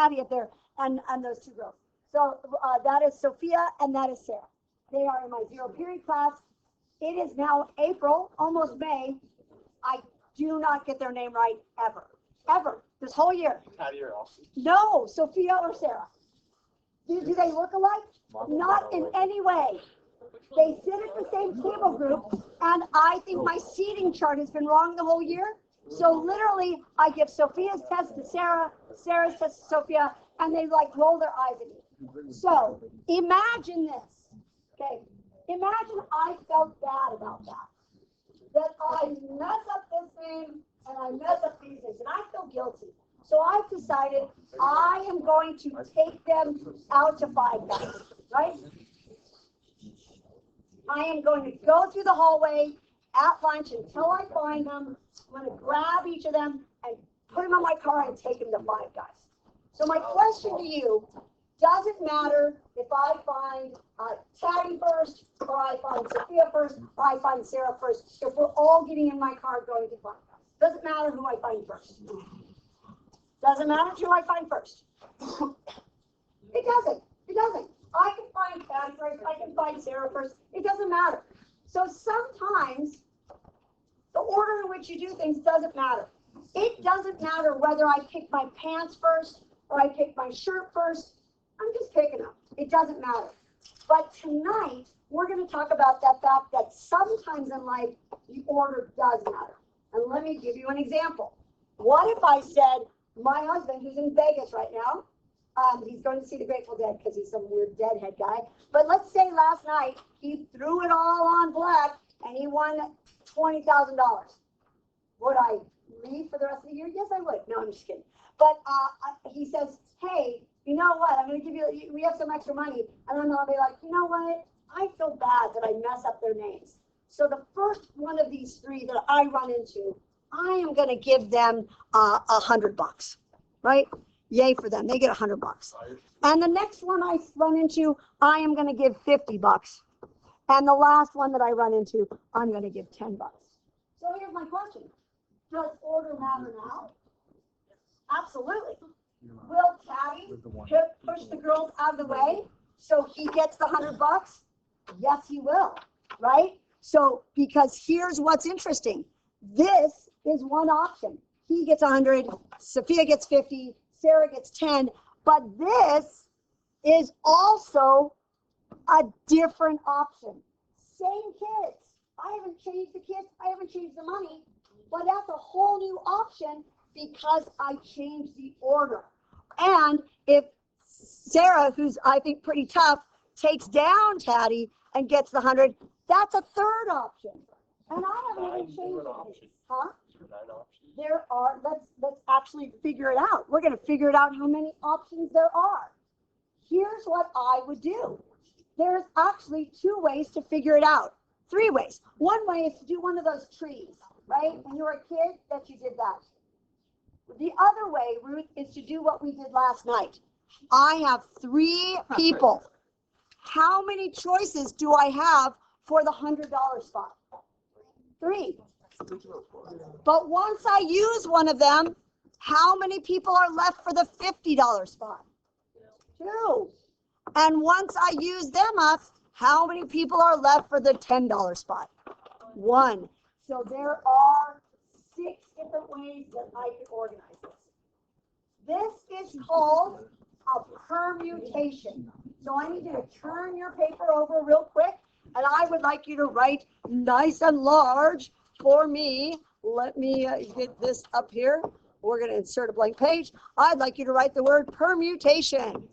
Patty up there, and those two girls. So that is Sophia and that is Sarah. They are in my 0 period class. It is now April, almost May. I do not get their name right ever. Ever. This whole year. Patty or Elsie? No, Sophia or Sarah. Do they look alike? Not in any way. They sit at the same table group, and I think my seating chart has been wrong the whole year. So literally, I give Sophia's test to Sarah, Sarah's test to Sophia, and they like roll their eyes at me. So imagine this, okay? Imagine I felt bad about that I mess up this thing and I mess up these things, and I feel guilty. So I've decided I am going to take them out to Five Guys, right? I am going to go through the hallway at lunch until I find them. I'm going to grab each of them and put them in my car and take them to Five Guys. So my question to you, does it matter if I find Patty first, or I find Sophia first, or I find Sarah first, if we're all getting in my car going to Five Guys? Doesn't matter who I find first. Doesn't matter who I find first. It doesn't. It doesn't. I can find Patty first, I can find Sarah first. It doesn't matter. So sometimes the order in which you do things doesn't matter. It doesn't matter whether I pick my pants first or I pick my shirt first. I'm just picking them. It doesn't matter. But tonight, we're going to talk about that fact that sometimes in life, the order does matter. And let me give you an example. What if I said, my husband, who's in Vegas right now, he's going to see the Grateful Dead because he's some weird deadhead guy. But let's say last night, he threw it all on black and he won $20,000. Would I leave for the rest of the year? Yes, I would. No, I'm just kidding. But he says, hey, you know what? I'm going to give you, we have some extra money. And then I'll be like, you know what? I feel bad that I mess up their names. So the first one of these three that I run into, I am going to give them $100, right? Yay for them. They get $100. And the next one I run into, I am going to give $50. And the last one that I run into, I'm going to give $10. So here's my question. Does order matter now? Absolutely. Will Patty push the girls out of the way so he gets the $100? Yes, he will, right? So, because here's what's interesting. This is one option. He gets 100, Sophia gets 50, Sarah gets 10, but this is also a different option. Same kids. I haven't changed the kids, I haven't changed the money, but that's a whole new option because I changed the order. And if Sarah, who's I think pretty tough, takes down Patty and gets the 100, that's a third option. And I haven't even changed it. Huh? There are, let's actually figure it out. We're going to figure it out how many options there are. Here's what I would do. There's actually 2 ways to figure it out. 3 ways. One way is to do one of those trees, right? When you were a kid, that you did that. The other way, Ruth, is to do what we did last night. I have 3 people. How many choices do I have for the $100 spot? 3. But once I use one of them, how many people are left for the $50 spot? 2. And once I use them up, how many people are left for the $10 spot? 1. So there are 6 different ways that I can organize this. This is called a permutation. So I need you to turn your paper over real quick, and I would like you to write nice and large for me. Let me get this up here. We're going to insert a blank page. I'd like you to write the word permutation.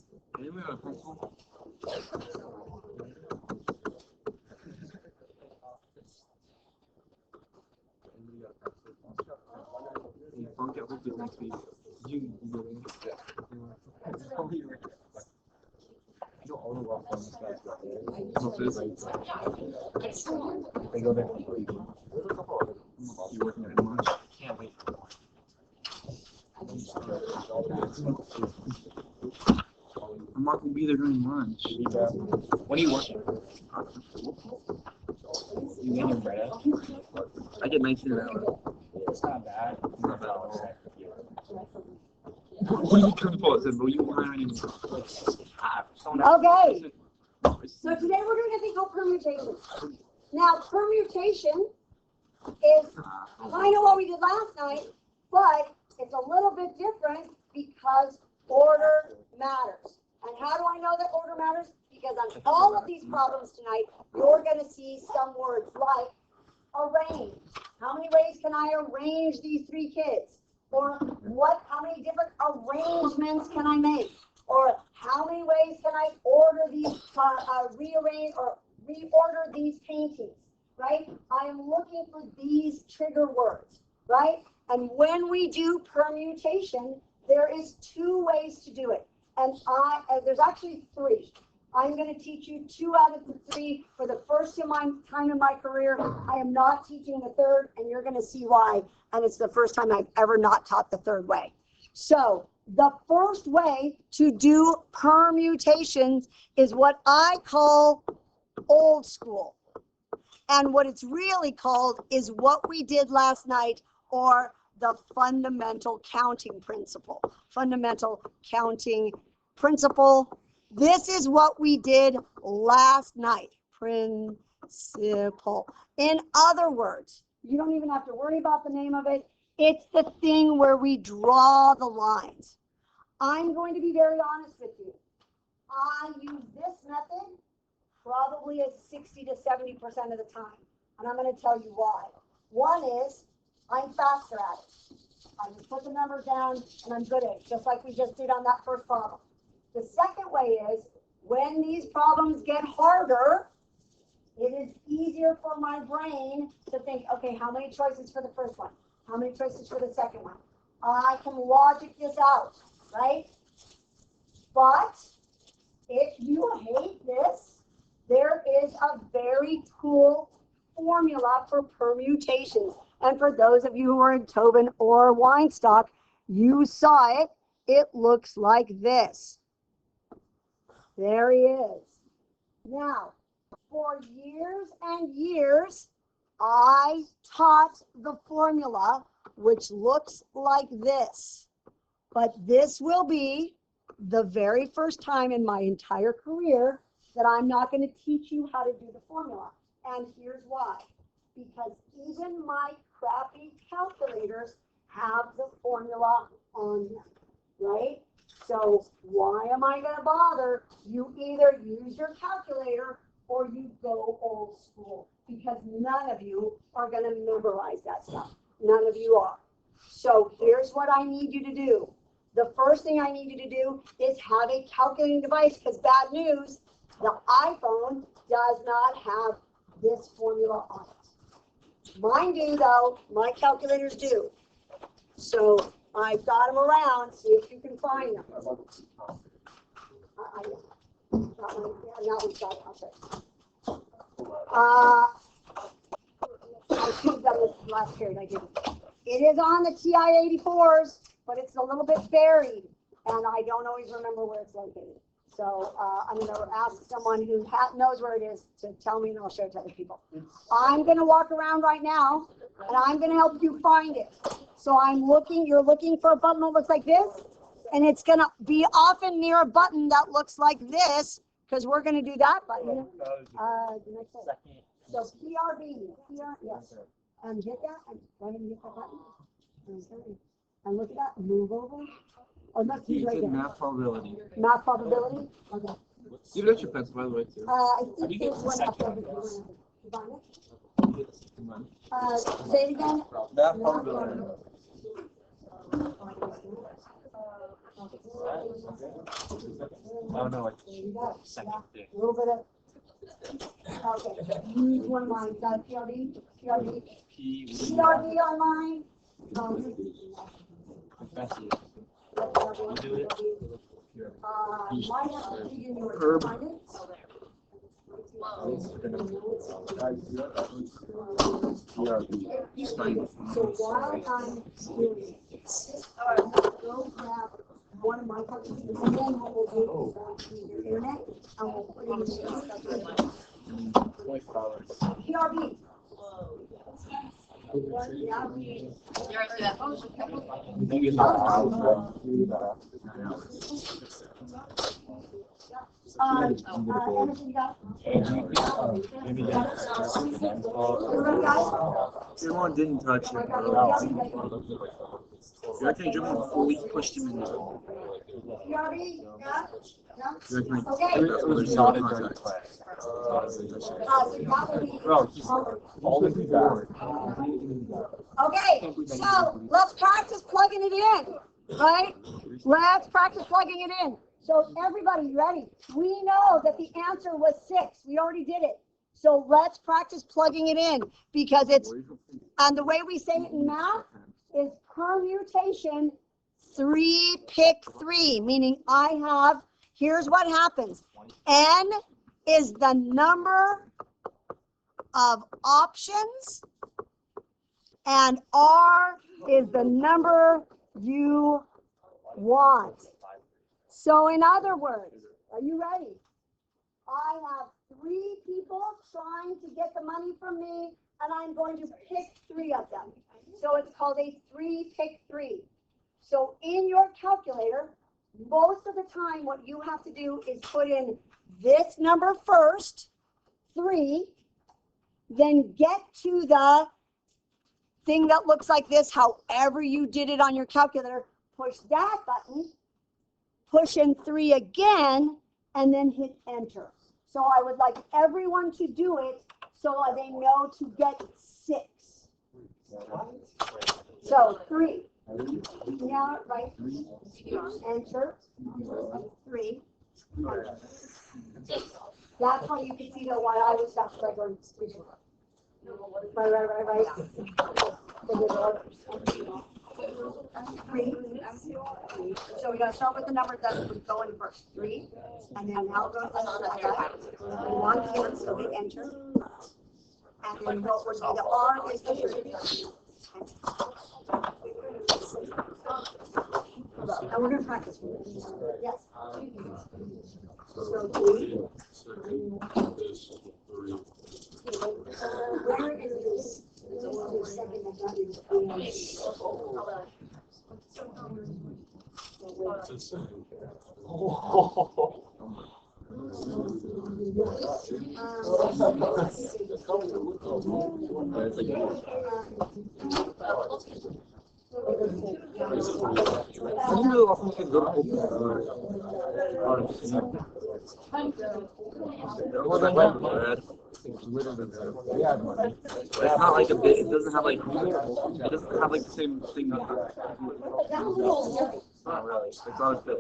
They go there. You're working at lunch. Can't wait. I'm not gonna be there during lunch. When are you working? You mean your bread? I get 19 an hour. It's not bad. It's not bad. What are you trying for? Bro, you lying. Okay. So today we're doing a thing called permutation. Now, permutation is kind of what we did last night, but it's a little bit different because order matters. And how do I know that order matters? Because on all of these problems tonight, you're going to see some words like arrange. How many ways can I arrange these three kids? Or how many different arrangements can I make? Or how many ways can I order these, rearrange or reorder these paintings, right? I am looking for these trigger words, right? And when we do permutation, there is two ways to do it. And there's actually three. I'm going to teach you 2 out of the 3 for the first time in my career. I am not teaching the third, and you're going to see why. And it's the first time I've ever not taught the third way. So the first way to do permutations is what I call old school. And what it's really called is what we did last night, or the fundamental counting principle. Fundamental counting principle. This is what we did last night. Principle. In other words, you don't even have to worry about the name of it. It's the thing where we draw the lines. I'm going to be very honest with you. I use this method probably as 60 to 70% of the time. And I'm going to tell you why. One is I'm faster at it. I just put the numbers down and I'm good at it, just like we just did on that first problem. The second way is when these problems get harder, it is easier for my brain to think, okay, how many choices for the first one? How many choices for the second one? I can logic this out, right? But if you hate this, there is a very cool formula for permutations. And for those of you who are in Tobin or Weinstock, you saw it. It looks like this. There he is. Now, for years and years, I taught the formula, which looks like this. But this will be the very first time in my entire career that I'm not going to teach you how to do the formula. And here's why. Because even my crappy calculators have the formula on them, right? So why am I going to bother? You either use your calculator or you go old school, because none of you are going to memorize that stuff. None of you are. So here's what I need you to do. The first thing I need you to do is have a calculating device, because bad news, the iPhone does not have this formula on it. Mine do, though. My calculators do. So I've got them around. See if you can find them. Now we've got it. I should have done this last period. I didn't. It is on the TI-84s, but it's a little bit buried, and I don't always remember where it's located. So I'm going to ask someone who knows where it is to tell me, and I'll show it to other people. I'm going to walk around right now, and I'm going to help you find it. So you're looking for a button that looks like this, and it's going to be often near a button that looks like this, because we're going to do that button. So PRB, yes. And hit that, and go ahead and hit that button. And look at that, move over. Oh, no, he's right there. Math probability. Math probability? Okay. Give that your pencil, by the way, too. I think there's one up there. You find it? Say it again. Math probability. Oh, no, like second thing. A little bit of. Okay. Use one line. Is that PRD? PRD? PRD on mine. You do it. Mine has to be in yours. Find it? So while I'm doing this, go grab one of my calculators, and then what we'll do is the internet, and we'll put in the PRB. Everyone didn't touch it. I think Jimmy fully pushed him in there. Okay, so let's practice plugging it in, right? Let's practice plugging it in. So everybody, ready? We know that the answer was 6. We already did it. So let's practice plugging it in because it's, and the way we say it in math is permutation 3 pick 3, meaning I have, here's what happens. N is the number of options and R is the number you want. So in other words, are you ready? I have 3 people trying to get the money from me, and I'm going to pick 3 of them. So it's called a 3 pick 3. So in your calculator, most of the time what you have to do is put in this number first, 3, then get to the thing that looks like this, however you did it on your calculator, push that button, push in 3 again, and then hit enter. So I would like everyone to do it so they know to get 6. So 3. Now, right, enter, 3. That's how you can see that why I was that struggling. Right. 3. So we got to start with the number that was going first, 3, and then now go to the 1 again, so we enter, and then what we're doing, the R is the and we're going to practice. Yes. So 3. Where is this? It's not like a bit. It doesn't have like. It doesn't have like the same thing. Not really. It's not as big.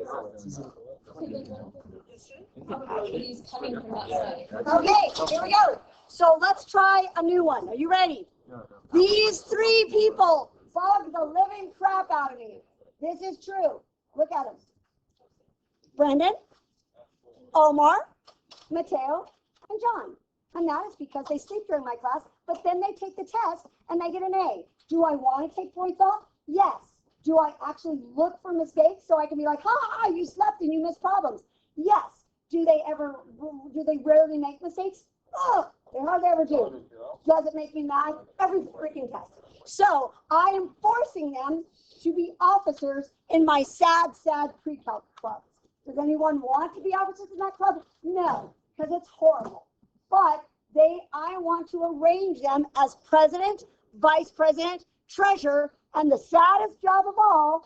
Okay, here we go. So let's try a new one. Are you ready? These 3 people bugged the living crap out of me. This is true. Look at them. Brendan, Omar, Mateo, and John. And that is because they sleep during my class, but then they take the test and they get an A. Do I want to take points off? Yes. Do I actually look for mistakes so I can be like, ha, you slept and you missed problems? Yes. Do they rarely make mistakes? Oh, they hardly ever do. Does it make me mad? Every freaking test. So I am forcing them to be officers in my sad pre-calc club. Does anyone want to be officers in that club? No, because it's horrible. But I want to arrange them as president, vice president, treasurer, and the saddest job of all,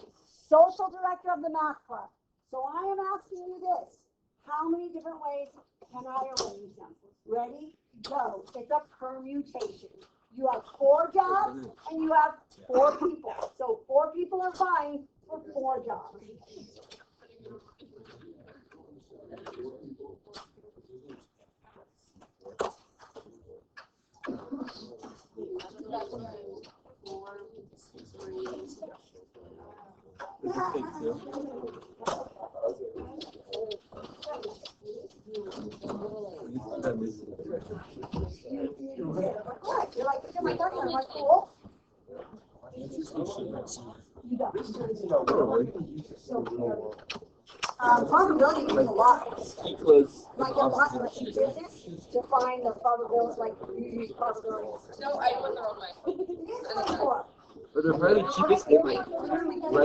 social director of the math club. So I am asking you this. How many different ways can I arrange them? Ready? Go. It's a permutation. You have 4 jobs and you have 4 people. So 4 people are vying for 4 jobs. What? You're like, look at my calculator. I'm like, cool. Probability means a lot. Because Like a lot of business to find the probabilities, like you use probabilities. No, I went the wrong way. but the very cheapest hit right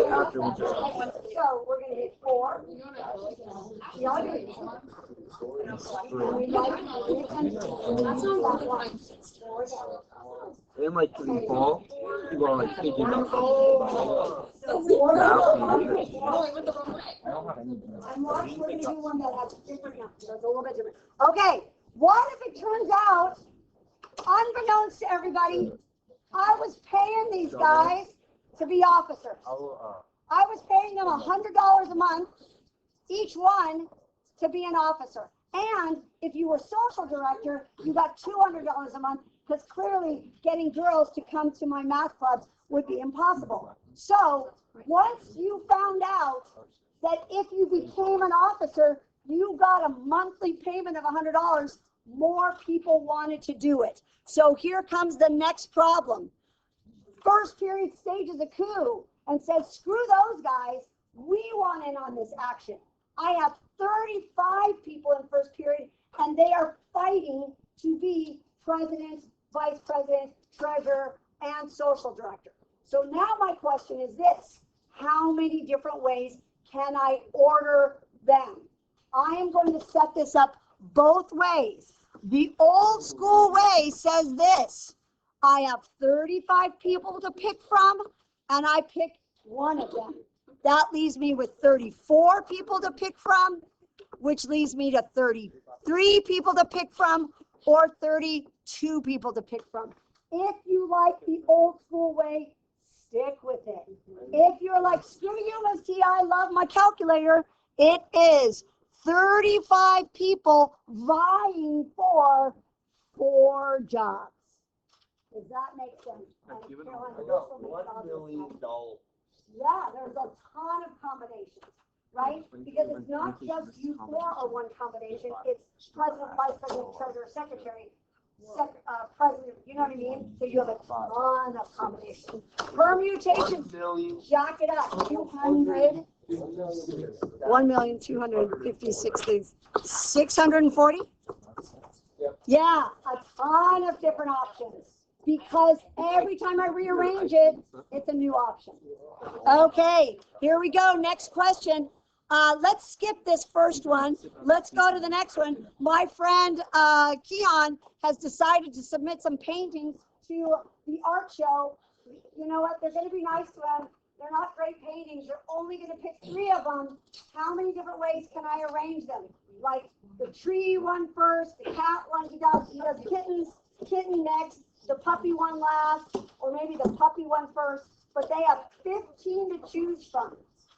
after we just So we're gonna hit 4. The other and like in the fall, people are like thinking about No, I went the wrong way. I'm watching, we're gonna do one that has different numbers, so it's a little bit different. Okay, what if it turns out, unbeknownst to everybody, I was paying these guys to be officers. I was paying them $100 a month, each one, to be an officer. And if you were social director, you got $200 a month, because clearly getting girls to come to my math clubs would be impossible. So once you found out that if you became an officer, you got a monthly payment of $100, more people wanted to do it. So here comes the next problem. First period stages a coup and says, screw those guys, we want in on this action. I have 35 people in first period, and they are fighting to be president, vice president, treasurer, and social director. So now my question is this: how many different ways can I order them? I am going to set this up both ways. The old school way says this: I have 35 people to pick from, and I pick one of them. That leaves me with 34 people to pick from, which leaves me to 33 people to pick from, or 32 people to pick from. If you like the old school way, stick with it. If you're like, screw you, Ms. T, I love my calculator, it is 35 people vying for 4 jobs. Does that make sense? $1 million. Yeah, there's a ton of combinations, right? Because it's not just you 4 or one combination, it's president, vice president, treasurer, secretary, president, you know what I mean? So you have a ton of combinations. Permutations, jack it up, 200, 1,256,000, 640? Yeah, a ton of different options. Because every time I rearrange it, it's a new option. Okay, here we go. Next question. Let's skip this first one. Let's go to the next one. My friend Keon has decided to submit some paintings to the art show. You know what? They're going to be nice to him. They're not great paintings. They're only going to pick 3 of them. How many different ways can I arrange them? Like the tree one first, the cat one, he does kittens, kitten next, the puppy one last, or maybe the puppy one first, but they have 15 to choose from.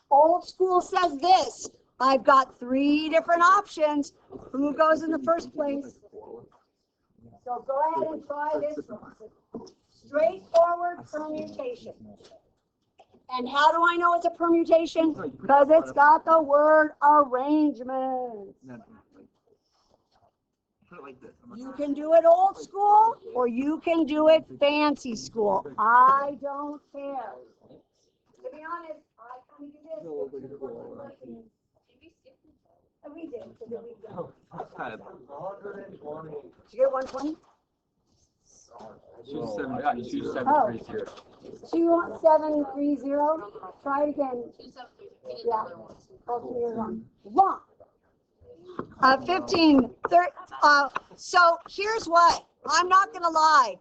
Old school says this: I've got 3 different options. Who goes in the first place? So go ahead and try this one. Straightforward permutation. And how do I know it's a permutation? Because it's got the word arrangement. Put it like this. You can do it old school, or you can do it fancy school. I don't care. To be honest, I kind of do this. And we did. So did we go? $120. Did you get 120? 2730. 2730. Try it again. Yeah. Wrong. 15. So here's what. I'm not going to lie.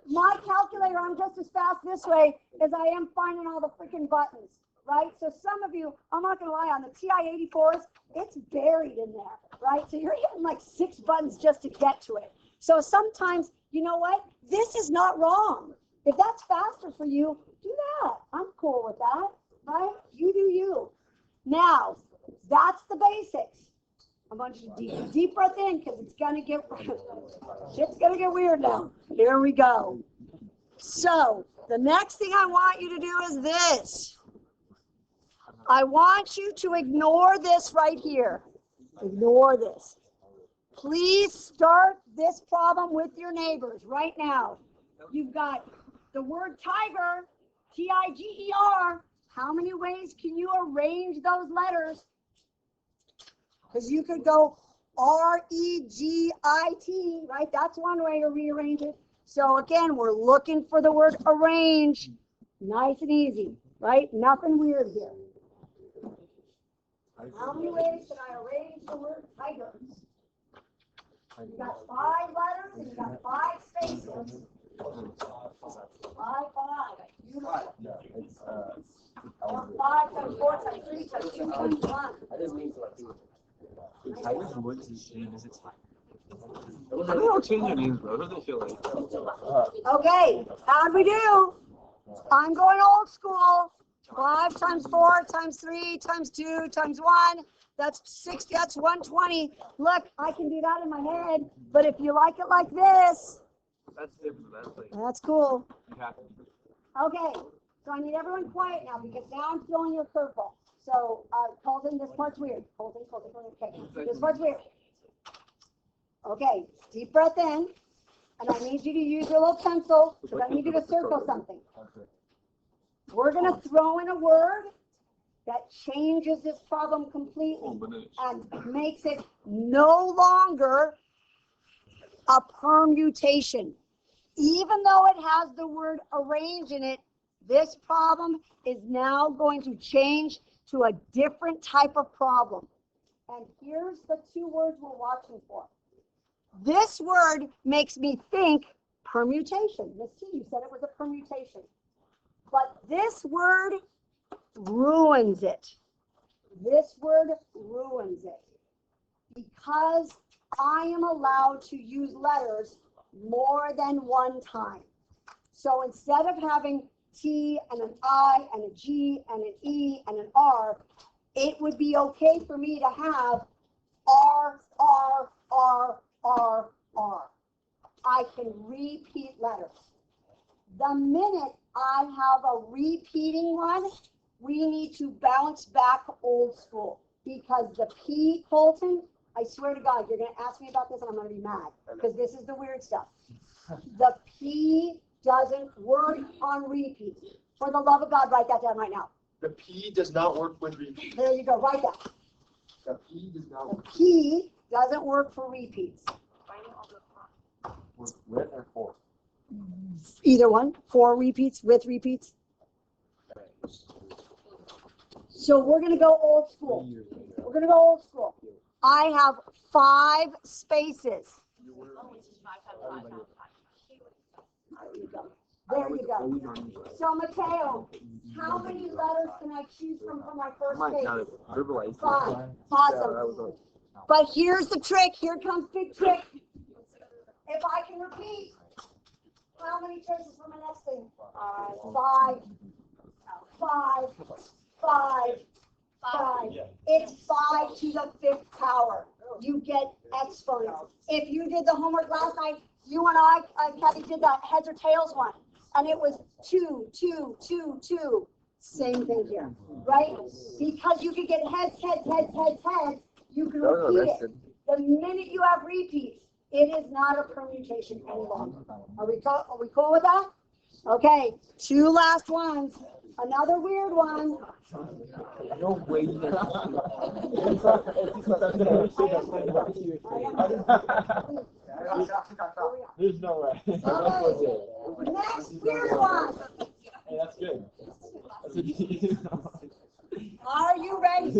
My calculator, I'm just as fast this way as I am finding all the freaking buttons, right? So some of you, I'm not going to lie, on the TI-84s, it's buried in there, right? So you're hitting like 6 buttons just to get to it. So sometimes, you know what? This is not wrong. If that's faster for you, do that. I'm cool with that, right? You do you. Now, that's the basics. I want you to deep breath in, because it's gonna get shit's gonna get weird now. Here we go. So the next thing I want you to do is this. I want you to ignore this right here. Ignore this. Please start this problem with your neighbors right now. You've got the word tiger, Tiger. How many ways can you arrange those letters? Because you could go R-E-G-I-T, right? That's one way to rearrange it. So again, we're looking for the word arrange. Nice and easy, right? Nothing weird here. How many ways can I arrange the word tiger? You got 5 letters and you got 5 spaces. 5, 5. Beautiful. Or 5 times 4 times 3 times 2 times 1. Tiger's Woods is name is its How do they all change their names, bro? What do they feel like? Okay, how'd we do? I'm going old school. 5 times 4 times 3 times 2 times 1. That's 60. That's 120. Look, I can do that in my head. But if you like it like this, That's different. That's like that's cool. you have to. Okay, so I need everyone quiet now because now I'm throwing you a curveball. So, Colton, this part's weird. Colton, okay. This part's weird. Okay, deep breath in. And I need you to use your little pencil because I need you to circle something. We're going to throw in a word that changes this problem completely and makes it no longer a permutation. Even though it has the word arrange in it, this problem is now going to change to a different type of problem. And here's the 2 words we're watching for. This word makes me think permutation. Miss T, you said it was a permutation. But this word ruins it. This word ruins it. Because I am allowed to use letters more than one time. So instead of having T and an I and a G and an E and an R, it would be okay for me to have R, R, R, R, R. I can repeat letters. The minute I have a repeating one, we need to bounce back old school. Because the P, Colton, I swear to God, you're going to ask me about this and I'm going to be mad. Because this is the weird stuff. The P doesn't work on repeats. For the love of God, write that down right now. The P does not work with repeats. There you go, write that. The P does not The work P doesn't work for repeats. with or for. Either one, for repeats, with repeats. So we're going to go old school. We're going to go old school. I have 5 spaces. There you go. There you go. So Mateo, how many letters can I choose from for my first Might space? not verbalize. 5. Awesome. But here's the trick. Here comes big trick. If I can repeat, how many choices for my next thing? 5. 5. 5. 5. It's 5 to the 5th power. You get exponents. If you did the homework last night, you and I, Kathy, did that heads or tails one. And it was 2, 2, 2, 2. Same thing here, right? Because you could get heads, you can repeat it. The minute you have repeats, it is not a permutation any longer. Are we cool with that? Okay, 2 last ones. Another weird one. No way. There's no way. Okay, next weird one. Hey, that's good. Are you ready?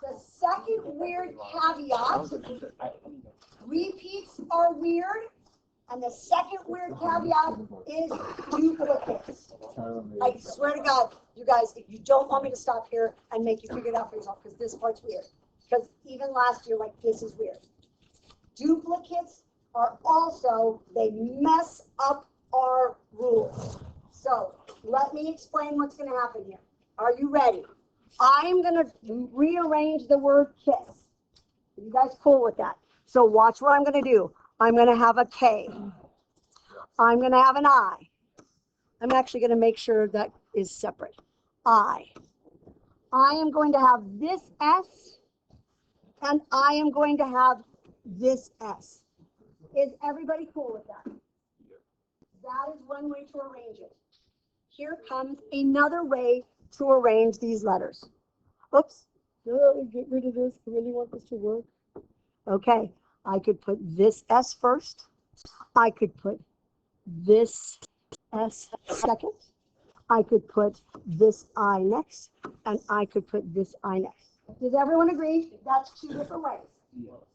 The second weird caveat, repeats are weird, and the second weird caveat is duplicates. I swear to God, you guys, if you don't want me to stop here and make you figure it out for yourself, because this part's weird. Because even last year, like, this is weird. Duplicates are also, they mess up our rules. So let me explain what's going to happen here. Are you ready? I'm going to rearrange the word kiss. Are you guys cool with that? So watch what I'm going to do. I'm going to have a K. I'm going to have an I. I'm actually going to make sure that is separate. I am going to have this S, and I am going to have this S. Is everybody cool with that? That is one way to arrange it. here comes another way to arrange these letters. Oops, no, get rid of this. I really want this to work. Okay, I could put this S first. I could put this S second. I could put this I next, and I could put this I next. Does everyone agree? That's two different ways.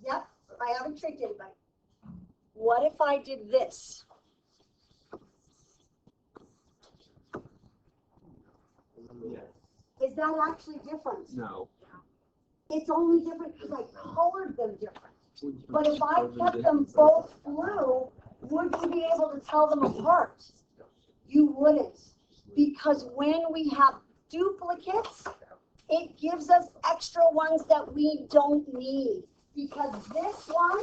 Yep, I haven't tricked anybody. What if I did this? Is that actually different? No. It's only different because I colored them different. But if I kept them both blue, would you be able to tell them apart? You wouldn't. Because when we have duplicates, it gives us extra ones that we don't need. Because this one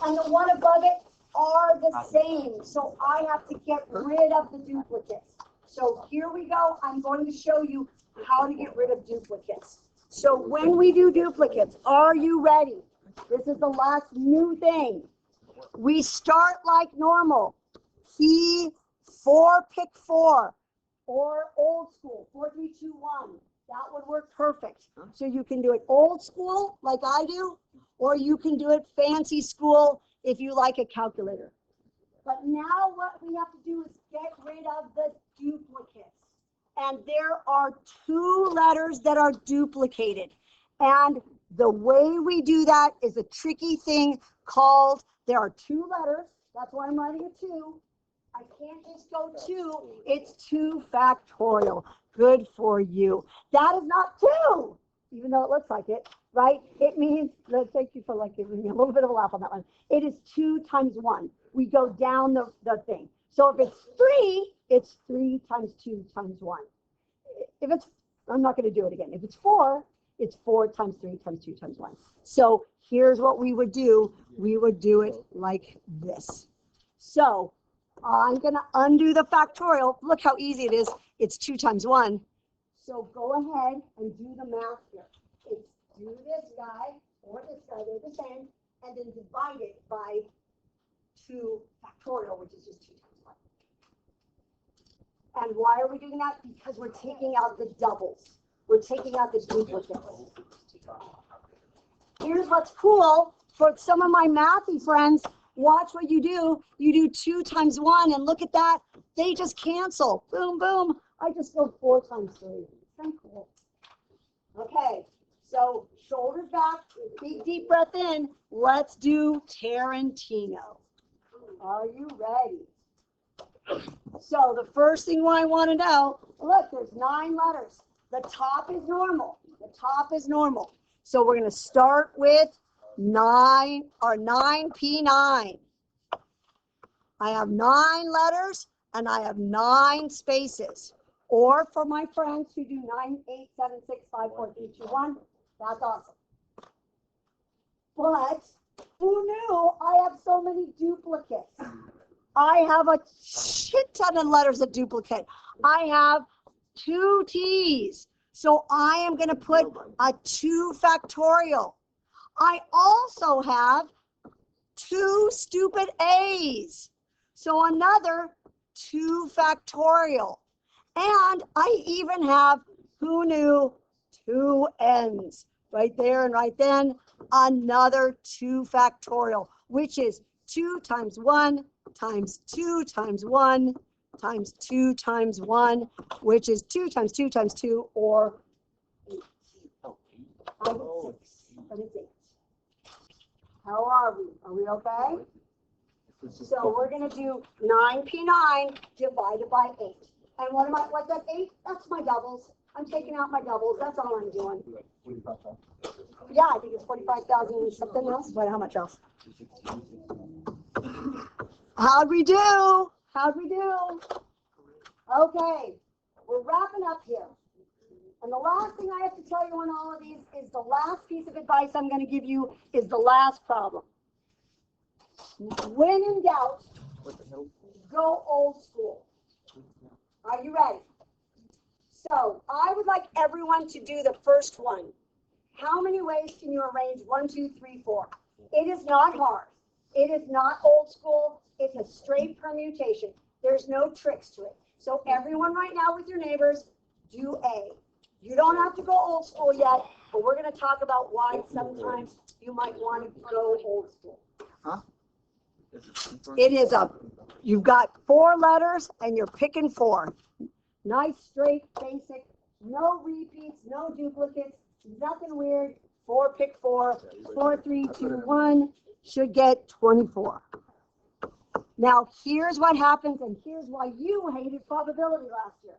and the one above it are the same. So I have to get rid of the duplicates. So here we go. I'm going to show you how to get rid of duplicates. So when we do duplicates, are you ready? This is the last new thing. We start like normal. P4, pick 4. Or old school, 4, 3, 2, 1. That would work perfect. So you can do it old school, like I do, or you can do it fancy school if you like a calculator. But now what we have to do is get rid of the duplicates. And there are 2 letters that are duplicated. And the way we do that is a tricky thing called, there are 2 letters. That's why I'm writing a 2. I can't just go 2. It's 2 factorial. Good for you. That is not 2, even though it looks like it, right? It means, thank you for like giving me a little bit of a laugh on that one. It is 2 times 1. We go down the thing. So if it's 3, it's 3 times 2 times 1. If it's, I'm not going to do it again. If it's 4, it's 4 times 3 times 2 times 1. So here's what we would do. We would do it like this. So I'm going to undo the factorial. Look how easy it is. It's 2 times 1. So go ahead and do the math here. It's do this guy or this guy, they're the same, and then divide it by 2 factorial, which is just 2 times 1. And why are we doing that? Because we're taking out the doubles. We're taking out the duplicates. Here's what's cool for some of my mathy friends. Watch what you do. You do 2 times 1, and look at that. They just cancel. Boom, boom. I just go 4 times 3. Kind of cool. Okay, so shoulders back. Big deep breath in. Let's do Tarantino. Are you ready? So the first thing I want to know, look, there's 9 letters. The top is normal. The top is normal. So we're going to start with 9 or 9P9. I have 9 letters and I have 9 spaces. Or for my friends who do 9, 8, 7, 6, 5, 4, 3, 2, 1, that's awesome. But who knew I have so many duplicates? I have a shit ton of letters that duplicate. I have 2 T's. So I am going to put a 2 factorial. I also have 2 stupid A's. So another 2 factorial. And I even have, who knew, 2 N's. Right there and right then, another 2 factorial, which is 2 times 1 times 2 times 1 times 2 times 1, which is 2 times 2 times 2, or 8. I have 6, but it's 8. How are we? Are we okay? So we're going to do 9P9 divided by 8. And what's that 8? That's my doubles. I'm taking out my doubles. That's all I'm doing. Yeah, I think it's 45,000 and something else. But how much else? How'd we do? How'd we do? Okay, we're wrapping up here. And the last thing I have to tell you on all of these is the last piece of advice I'm going to give you is the last problem. When in doubt, go old school. Are you ready? So I would like everyone to do the first one. How many ways can you arrange 1, 2, 3, 4? It is not hard. It is not old school. It's a straight permutation. There's no tricks to it. So everyone right now with your neighbors, do A. You don't have to go old school yet, but we're gonna talk about why sometimes you might want to go old school. It is you've got 4 letters and you're picking 4. Nice, straight, basic, no repeats, no duplicates, nothing weird. 4, pick 4. 4, 3, 2, 1 should get 24. Now, here's what happens, and here's why you hated probability last year.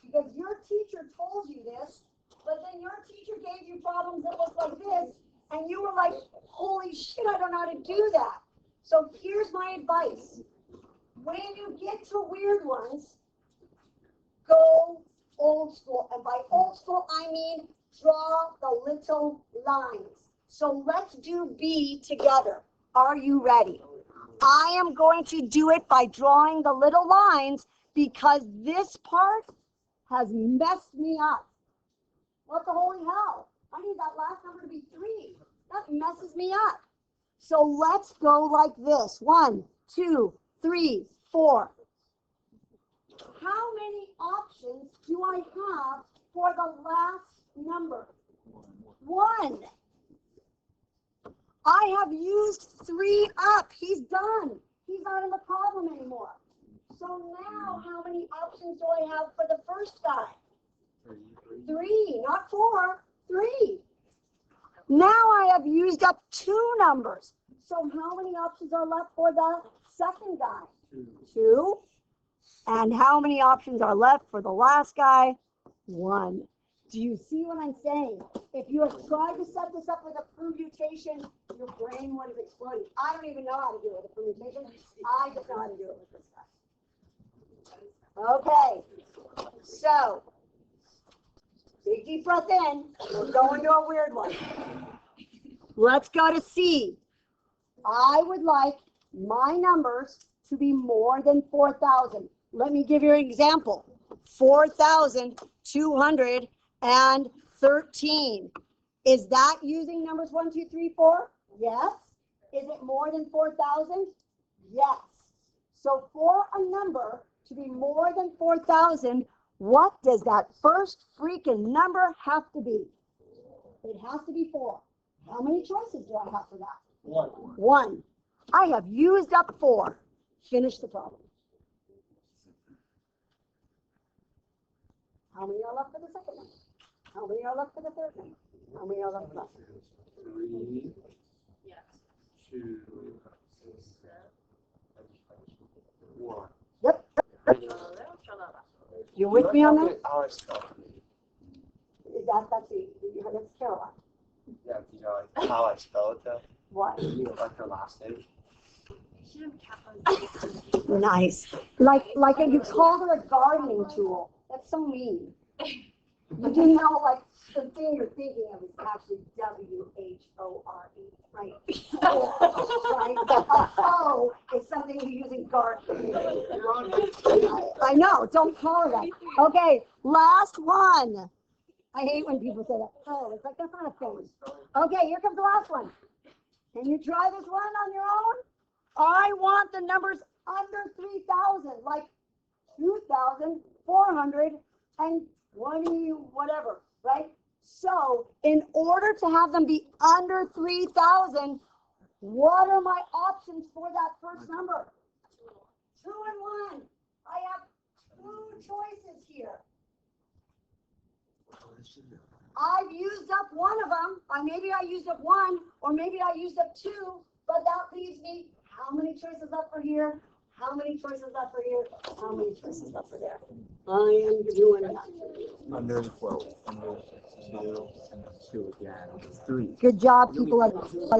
Because your teacher told you this, but then your teacher gave you problems that looked like this, and you were like, holy shit, I don't know how to do that. So here's my advice. When you get to weird ones, go old school. And by old school, I mean draw the little lines. So let's do B together. Are you ready? I am going to do it by drawing the little lines because this part has messed me up. What the holy hell? I need that last number to be 3. That messes me up. So let's go like this. 1, 2, 3, 4. How many options do I have for the last number? 1. I have used 3 up. He's done. He's not in the problem anymore. So now how many options do I have for the first guy? 3, not 4, 3. Now I have used up 2 numbers. So how many options are left for the second guy? 2. And how many options are left for the last guy? 1. Do you see what I'm saying? If you had tried to set this up with a permutation, your brain would have exploded. I don't even know how to do it with a permutation. I just know how to do it with this guy. Okay. So, big deep breath in. We're going to a weird one. Let's go to C. I would like my numbers to be more than 4,000. Let me give you an example. 4,213. Is that using numbers 1, 2, 3, 4? Yes. Is it more than 4,000? Yes. So for a number to be more than 4,000, what does that first freaking number have to be? It has to be 4. How many choices do I have for that? 1. I have used up 4. Finish the problem. How many are left for the second one? How many are left for the third one? How many are left? 3, Yes. 2, 1. Yep. You with me on that? Alex spelled That's Caroline. Yeah, do you know how I spell it though? What? Like her last name? Nice. Like you called her a gardening tool. That's so mean. You didn't know, like, the thing you're thinking of is actually W-H-O-R-E, right? Right? O is something you use in gardening. I know, don't call her that. Okay, last one. I hate when people say that. Oh, it's like, that's not a thing. Okay, here comes the last one. Can you try this one on your own? I want the numbers under 3,000, like 2,420, whatever, right? So in order to have them be under 3,000, what are my options for that first number? 2 and 1. I have 2 choices here. I've used up one of them. Maybe I used up 1, or maybe I used up 2, but that leaves me how many choices left for here? How many choices left for here? How many choices left for there? I am doing that. Under 12. Under 2. And 2 again. 3. Good job, people like